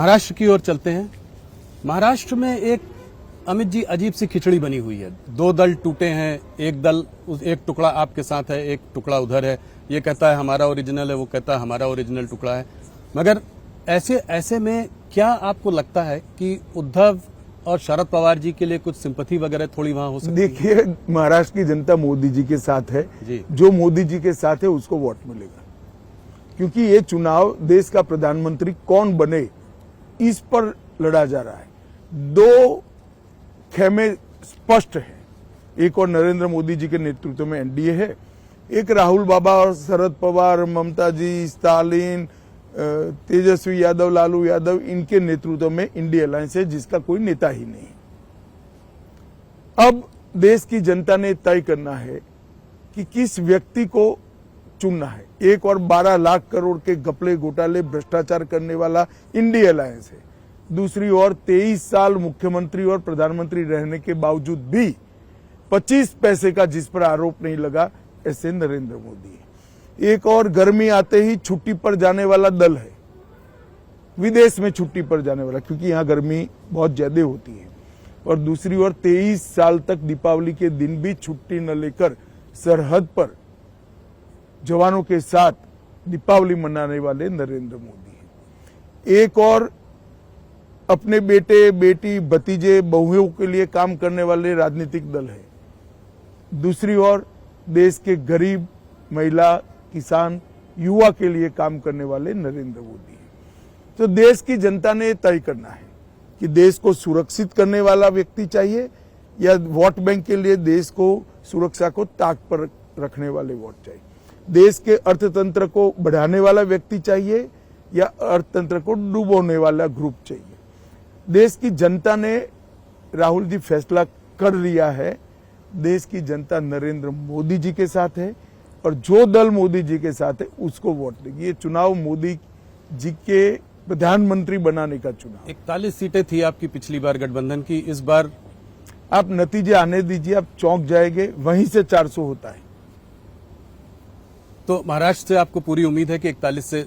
महाराष्ट्र की ओर चलते हैं। महाराष्ट्र में एक अमित जी अजीब सी खिचड़ी बनी हुई है। दो दल टूटे हैं, एक टुकड़ा आपके साथ है, एक टुकड़ा उधर है। ये कहता है हमारा ओरिजिनल है, वो कहता है हमारा ओरिजिनल टुकड़ा है। मगर ऐसे में क्या आपको लगता है कि उद्धव और शरद पवार जी के लिए कुछ सिंपैथी वगैरह थोड़ी वहां हो सकती है? देखिए, महाराष्ट्र की जनता मोदी जी के साथ है जी। जो मोदी जी के साथ है उसको वोट मिलेगा, क्योंकि ये चुनाव देश का प्रधानमंत्री कौन बने इस पर लड़ा जा रहा है। दो खेमे स्पष्ट है, एक और नरेंद्र मोदी जी के नेतृत्व में एनडीए है, एक राहुल बाबा और शरद पवार, ममता जी, स्टालिन, तेजस्वी यादव, लालू यादव, इनके नेतृत्व में इंडिया अलायंस है जिसका कोई नेता ही नहीं। अब देश की जनता ने तय करना है कि किस व्यक्ति को चुनना है। एक और 12 लाख करोड़ के घपले घोटाले भ्रष्टाचार करने वाला इंडिया अलायंस है, दूसरी ओर 23 साल मुख्यमंत्री और प्रधानमंत्री रहने के बावजूद भी 25 पैसे का जिस पर आरोप नहीं लगा ऐसे नरेंद्र मोदी है। एक और गर्मी आते ही छुट्टी पर जाने वाला दल है, विदेश में छुट्टी पर जाने वाला, क्योंकि यहाँ गर्मी बहुत ज्यादा होती है। और दूसरी ओर 23 साल तक दीपावली के दिन भी छुट्टी न लेकर सरहद पर जवानों के साथ दीपावली मनाने वाले नरेंद्र मोदी है। एक और अपने बेटे, बेटी, भतीजे, बहुओं के लिए काम करने वाले राजनीतिक दल है, दूसरी ओर देश के गरीब, महिला, किसान, युवा के लिए काम करने वाले नरेंद्र मोदी है। तो देश की जनता ने तय करना है कि देश को सुरक्षित करने वाला व्यक्ति चाहिए या वोट बैंक के लिए देश को सुरक्षा को ताक पर रखने वाले वोट चाहिए। देश के अर्थतंत्र को बढ़ाने वाला व्यक्ति चाहिए या अर्थतंत्र को डुबोने वाला ग्रुप चाहिए। देश की जनता ने, राहुल जी फैसला कर लिया है, देश की जनता नरेंद्र मोदी जी के साथ है और जो दल मोदी जी के साथ है उसको वोट देगी। ये चुनाव मोदी जी के प्रधानमंत्री बनाने का चुनाव। 41 सीटें थी आपकी पिछली बार गठबंधन की, इस बार आप नतीजे आने दीजिए, आप चौंक जाएंगे, वहीं से 400 होता है। तो महाराष्ट्र से आपको पूरी उम्मीद है कि 41 से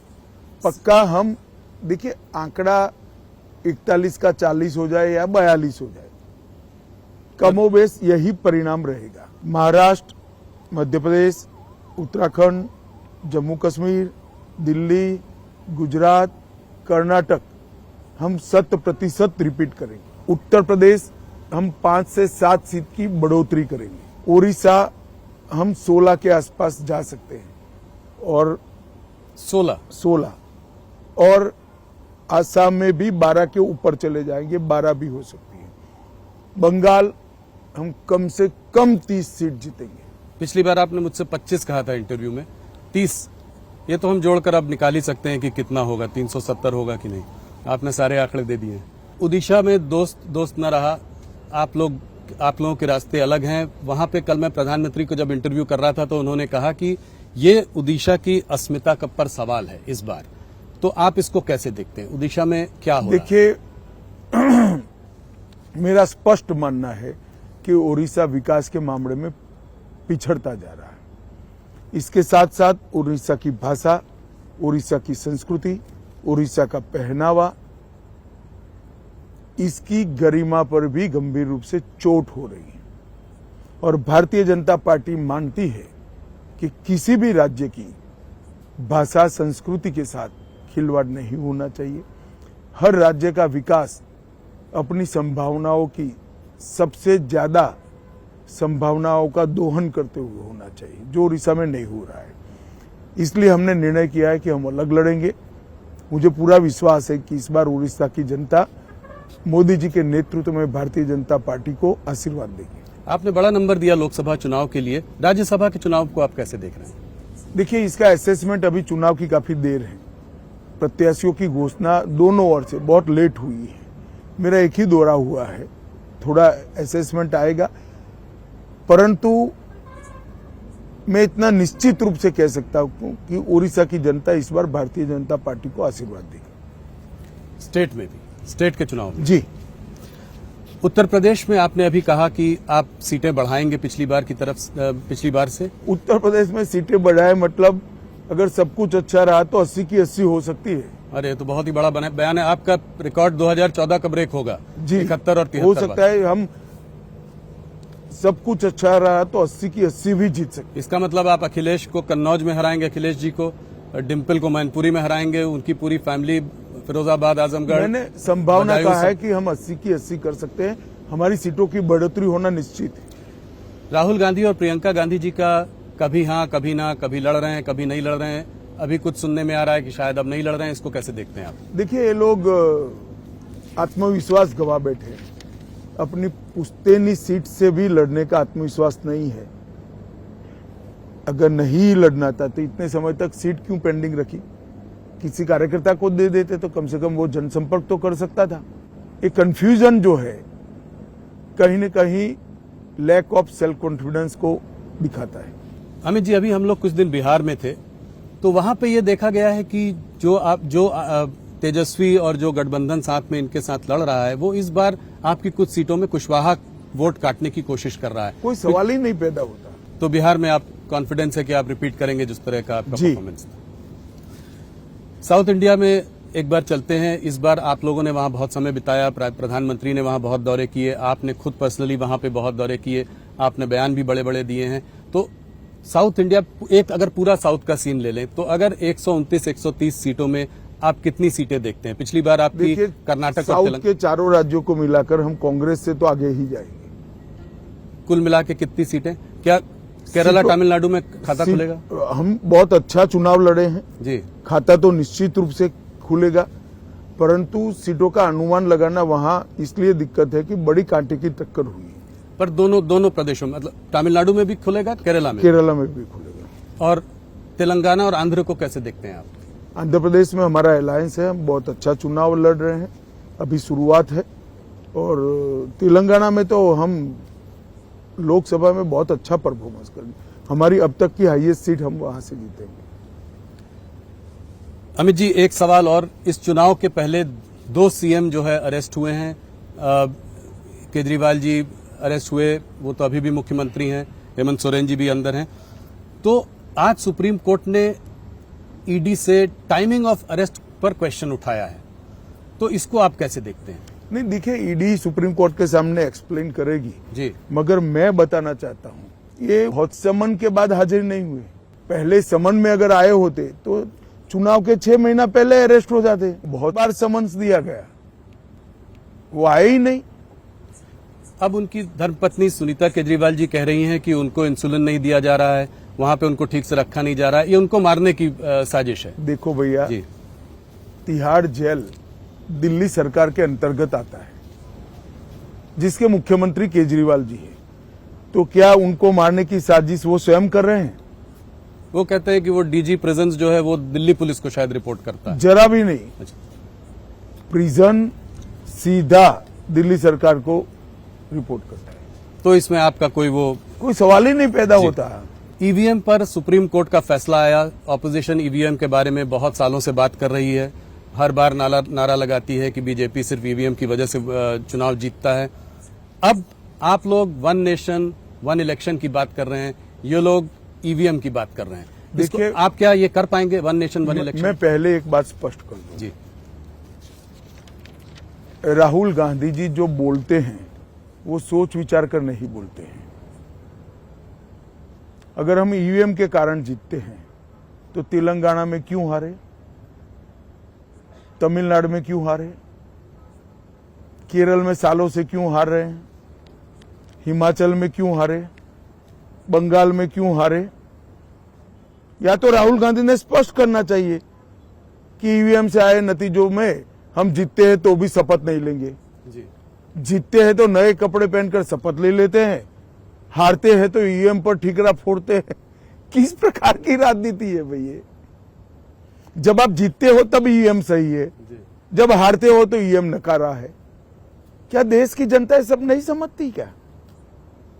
पक्का हम, देखिए आंकड़ा 41 का 40 हो जाए या 42 हो जाए, कमोबेश यही परिणाम रहेगा। महाराष्ट्र, मध्य प्रदेश, उत्तराखंड, जम्मू कश्मीर, दिल्ली, गुजरात, कर्नाटक हम 100% रिपीट करेंगे। उत्तर प्रदेश हम 5 से 7 सीट की बढ़ोतरी करेंगे। ओडिशा हम 16 के आसपास जा सकते हैं और 16 और आसाम में भी 12 के ऊपर चले जाएंगे, 12 भी हो सकती है। बंगाल हम कम से कम 30 सीट जीतेंगे। पिछली बार आपने मुझसे 25 कहा था इंटरव्यू में, 30 ये तो हम जोड़कर अब निकाल ही सकते हैं कि कितना होगा, 370 होगा कि नहीं। आपने सारे आंकड़े दे दिए। ओडिशा में दोस्त न रहा, आप लोगों के रास्ते अलग हैं। वहां पे कल मैं प्रधानमंत्री को जब इंटरव्यू कर रहा था तो उन्होंने कहा कि ये ओडिशा की अस्मिता का पर सवाल है इस बार। तो आप इसको कैसे देखते हैं, ओडिशा में क्या हो रहा है? देखिए, मेरा स्पष्ट मानना है कि ओडिशा विकास के मामले में पिछड़ता जा रहा है। इसके साथ साथ ओडिशा की भाषा, ओडिशा की संस्कृति, ओडिशा का पहनावा, इसकी गरिमा पर भी गंभीर रूप से चोट हो रही है। और भारतीय जनता पार्टी मानती है कि किसी भी राज्य की भाषा, संस्कृति के साथ खिलवाड़ नहीं होना चाहिए। हर राज्य का विकास अपनी संभावनाओं की सबसे ज्यादा संभावनाओं का दोहन करते हुए होना चाहिए, जो ओडिशा में नहीं हो रहा है। इसलिए हमने निर्णय किया है कि हम अलग लड़ेंगे। मुझे पूरा विश्वास है कि इस बार ओडिशा की जनता मोदी जी के नेतृत्व में भारतीय जनता पार्टी को आशीर्वाद देगी। आपने बड़ा नंबर दिया लोकसभा चुनाव के लिए, राज्यसभा के चुनाव को आप कैसे देख रहे हैं? देखिए, इसका असेसमेंट अभी चुनाव की काफी देर है। प्रत्याशियों की घोषणा दोनों ओर से बहुत लेट हुई है। मेरा एक ही दौरा हुआ है, थोड़ा असेसमेंट आएगा, परंतु मैं इतना निश्चित रूप से कह सकता हूं कि ओडिशा की जनता इस बार भारतीय जनता पार्टी को आशीर्वाद देगी। स्टेट में भी, स्टेट के चुनाव में जी। उत्तर प्रदेश में आपने अभी कहा कि आप सीटें बढ़ाएंगे पिछली बार से। उत्तर प्रदेश में सीटें बढ़ाए मतलब अगर सब कुछ अच्छा रहा तो 80 की 80 हो सकती है। अरे ये तो बहुत ही बड़ा बयान है आपका। रिकॉर्ड 2014 का ब्रेक होगा जी 71 और 73 हो सकता है। हम सब कुछ अच्छा रहा तो 80 की 80 भी जीत सकते। इसका मतलब आप अखिलेश को कन्नौज में हराएंगे, अखिलेश जी को, डिम्पल को मैनपुरी में हराएंगे, उनकी पूरी फैमिली फिरोजाबाद, आजमगढ़। मैंने संभावना बदायूं कहा है सब। कि हम 80 की 80 कर सकते हैं। हमारी सीटों की बढ़ोतरी होना निश्चित है। राहुल गांधी और प्रियंका गांधी जी का कभी हाँ कभी ना, कभी लड़ रहे हैं कभी नहीं लड़ रहे हैं, अभी कुछ सुनने में आ रहा है कि शायद अब नहीं लड़ रहे हैं, इसको कैसे देखते हैं आप? देखिए, ये लोग आत्मविश्वास गवा बैठे हैं। अपनी पुश्तैनी सीट से भी लड़ने का आत्मविश्वास नहीं है। अगर नहीं लड़ना था तो इतने समय तक सीट क्यों पेंडिंग रखी? किसी कार्यकर्ता को दे देते तो कम से कम वो जनसंपर्क तो कर सकता था। ये कंफ्यूजन जो है कहीं न कहीं लैक ऑफ सेल्फ कॉन्फिडेंस को दिखाता है। अमित जी, अभी हम लोग कुछ दिन बिहार में थे तो वहां पे ये देखा गया है कि जो तेजस्वी और जो गठबंधन साथ में इनके साथ लड़ रहा है वो इस बार आपकी कुछ सीटों में कुशवाहा वोट काटने की कोशिश कर रहा है। कोई सवाल ही नहीं पैदा होता। तो बिहार में आप कॉन्फिडेंस है कि आप रिपीट करेंगे जिस तरह का आपका जी। परफॉर्मेंस था? साउथ इंडिया में एक बार चलते हैं। इस बार आप लोगों ने वहां बहुत समय बिताया, प्रधानमंत्री ने वहां बहुत दौरे किए, आपने खुद पर्सनली वहां पे बहुत दौरे किए, आपने बयान भी बड़े बड़े दिए हैं। तो साउथ इंडिया, एक अगर पूरा साउथ का सीन ले लें तो अगर 129-130 सीटों में आप कितनी सीटें देखते हैं? पिछली बार आपकी देखिए, कर्नाटक और साउथ तेलंगाना के चारों राज्यों को मिलाकर हम कांग्रेस से तो आगे ही जाएंगे। कुल मिला के कितनी सीटें? क्या केरला तमिलनाडु में खाता खुलेगा? हम बहुत अच्छा चुनाव लड़े हैं जी। खाता तो निश्चित रूप से खुलेगा, परंतु सीटों का अनुमान लगाना वहां इसलिए दिक्कत है कि बड़ी कांटे की टक्कर हुई है। पर दोनों प्रदेशों में, मतलब तमिलनाडु में भी खुलेगा, केरला में भी खुलेगा। और तेलंगाना और आंध्र को कैसे देखते हैं आप? आंध्र प्रदेश में हमारा अलायंस है, हम बहुत अच्छा चुनाव लड़ रहे हैं, अभी शुरुआत है। और तेलंगाना में तो हम लोकसभा में बहुत अच्छा परफॉर्मेंस करेंगे। हमारी अब तक की हाईएस्ट सीट हम वहां से जीतेंगे। अमित जी, एक सवाल और, इस चुनाव के पहले 2 सीएम जो है अरेस्ट हुए हैं। केजरीवाल जी अरेस्ट हुए, वो तो अभी भी मुख्यमंत्री हैं, हेमंत सोरेन जी भी अंदर हैं। तो आज सुप्रीम कोर्ट ने ईडी से टाइमिंग ऑफ अरेस्ट पर क्वेश्चन उठाया है, तो इसको आप कैसे देखते हैं? नहीं, देखिए, ईडी सुप्रीम कोर्ट के सामने एक्सप्लेन करेगी जी, मगर मैं बताना चाहता हूं, ये हौत समन के बाद हाजिर नहीं हुए। पहले समन में अगर आए होते तो चुनाव के 6 महीना पहले अरेस्ट हो जाते। बहुत बार समन्स दिया गया, वो आए ही नहीं। अब उनकी धर्मपत्नी सुनीता केजरीवाल जी कह रही हैं कि उनको इंसुलिन नहीं दिया जा रहा है, वहां पे उनको ठीक से रखा नहीं जा रहा है, ये उनको मारने की साजिश है। देखो भैया, जी, तिहाड़ जेल दिल्ली सरकार के अंतर्गत आता है, जिसके मुख्यमंत्री केजरीवाल जी है। तो क्या उनको मारने की साजिश वो स्वयं कर रहे हैं? वो कहते हैं कि वो डीजी प्रेजेंस जो है वो दिल्ली पुलिस को शायद रिपोर्ट करता है। जरा भी नहीं। अच्छा। प्रिजन सीधा दिल्ली सरकार को रिपोर्ट करता है, तो इसमें आपका कोई सवाल ही नहीं पैदा होता। ईवीएम पर सुप्रीम कोर्ट का फैसला आया। ऑपोजिशन ईवीएम के बारे में बहुत सालों से बात कर रही है, हर बार नारा लगाती है कि बीजेपी सिर्फ ईवीएम की वजह से चुनाव जीतता है। अब आप लोग 1 नेशन 1 इलेक्शन की बात कर रहे हैं, ये लोग ईवीएम की बात कर रहे हैं। देखिए, आप क्या ये कर पाएंगे 1 नेशन 1 इलेक्शन? मैं पहले एक बात स्पष्ट कर दूं। जी, राहुल गांधी जी जो बोलते हैं वो सोच विचार कर नहीं बोलते हैं। अगर हम ईवीएम के कारण जीतते हैं तो तेलंगाना में क्यों हारे, तमिलनाडु में क्यों हारे, केरल में सालों से क्यों हार रहे हैं, हिमाचल में क्यों हारे, बंगाल में क्यों हारे? या तो राहुल गांधी ने स्पष्ट करना चाहिए कि ईवीएम से आए नतीजों में हम जीतते हैं तो भी शपथ नहीं लेंगे, जी, जीतते हैं तो नए कपड़े पहनकर शपथ ले लेते हैं, हारते हैं तो ईवीएम पर ठीकरा फोड़ते हैं। किस प्रकार की राजनीति है भैया? जब आप जीतते हो तब ईवीएम सही है, जब हारते हो तो ईवीएम नकारा है। क्या देश की जनता ये सब नहीं समझती क्या?